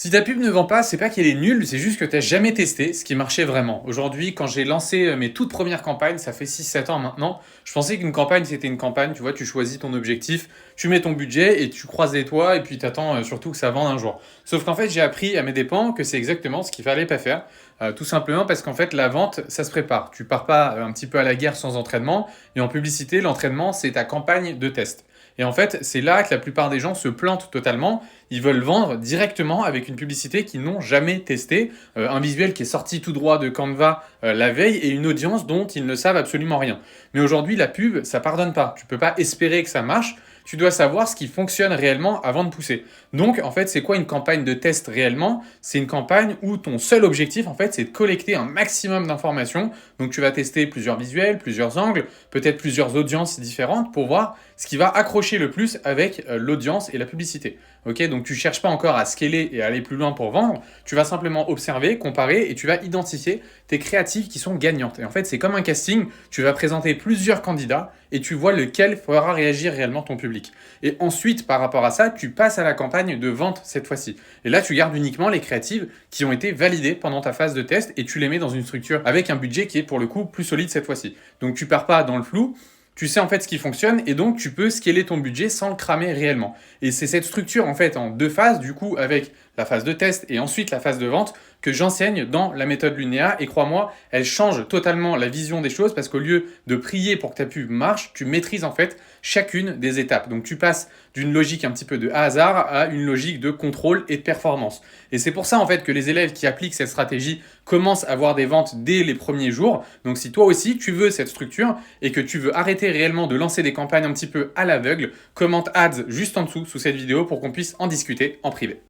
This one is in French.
Si ta pub ne vend pas, c'est pas qu'elle est nulle, c'est juste que tu n'as jamais testé ce qui marchait vraiment. Aujourd'hui, quand j'ai lancé mes toutes premières campagnes, ça fait 6-7 ans maintenant, je pensais qu'une campagne c'était une campagne, tu vois, tu choisis ton objectif, tu mets ton budget et tu croises les toits et puis tu attends surtout que ça vende un jour. Sauf qu'en fait, j'ai appris à mes dépens que c'est exactement ce qu'il fallait pas faire. Tout simplement parce qu'en fait, la vente, ça se prépare. Tu pars pas un petit peu à la guerre sans entraînement. Et en publicité, l'entraînement, c'est ta campagne de test. Et en fait, c'est là que la plupart des gens se plantent totalement. Ils veulent vendre directement avec une publicité qu'ils n'ont jamais testée, un visuel qui est sorti tout droit de Canva la veille et une audience dont ils ne savent absolument rien. Mais aujourd'hui, la pub, ça pardonne pas. Tu peux pas espérer que ça marche. Tu dois savoir ce qui fonctionne réellement avant de pousser. Donc, en fait, c'est quoi une campagne de test réellement? C'est une campagne où ton seul objectif, en fait, c'est de collecter un maximum d'informations. Donc, tu vas tester plusieurs visuels, plusieurs angles, peut-être plusieurs audiences différentes pour voir ce qui va accrocher le plus avec l'audience et la publicité. Ok, donc tu cherches pas encore à scaler et à aller plus loin pour vendre, tu vas simplement observer, comparer et tu vas identifier tes créatives qui sont gagnantes. Et en fait, c'est comme un casting, tu vas présenter plusieurs candidats et tu vois lequel fera réagir réellement ton public. Et ensuite, par rapport à ça, tu passes à la campagne de vente cette fois-ci. Et là, tu gardes uniquement les créatives qui ont été validées pendant ta phase de test et tu les mets dans une structure avec un budget qui est pour le coup plus solide cette fois-ci. Donc tu pars pas dans le flou. Tu sais en fait ce qui fonctionne et donc tu peux scaler ton budget sans le cramer réellement. Et c'est cette structure en fait en deux phases, du coup avec la phase de test et ensuite la phase de vente que j'enseigne dans la méthode Lunéa. Et crois-moi, elle change totalement la vision des choses parce qu'au lieu de prier pour que ta pub marche, tu maîtrises en fait chacune des étapes. Donc tu passes d'une logique un petit peu de hasard à une logique de contrôle et de performance. Et c'est pour ça en fait que les élèves qui appliquent cette stratégie commencent à avoir des ventes dès les premiers jours. Donc si toi aussi tu veux cette structure et que tu veux arrêter réellement de lancer des campagnes un petit peu à l'aveugle, commente ads juste en dessous sous cette vidéo pour qu'on puisse en discuter en privé.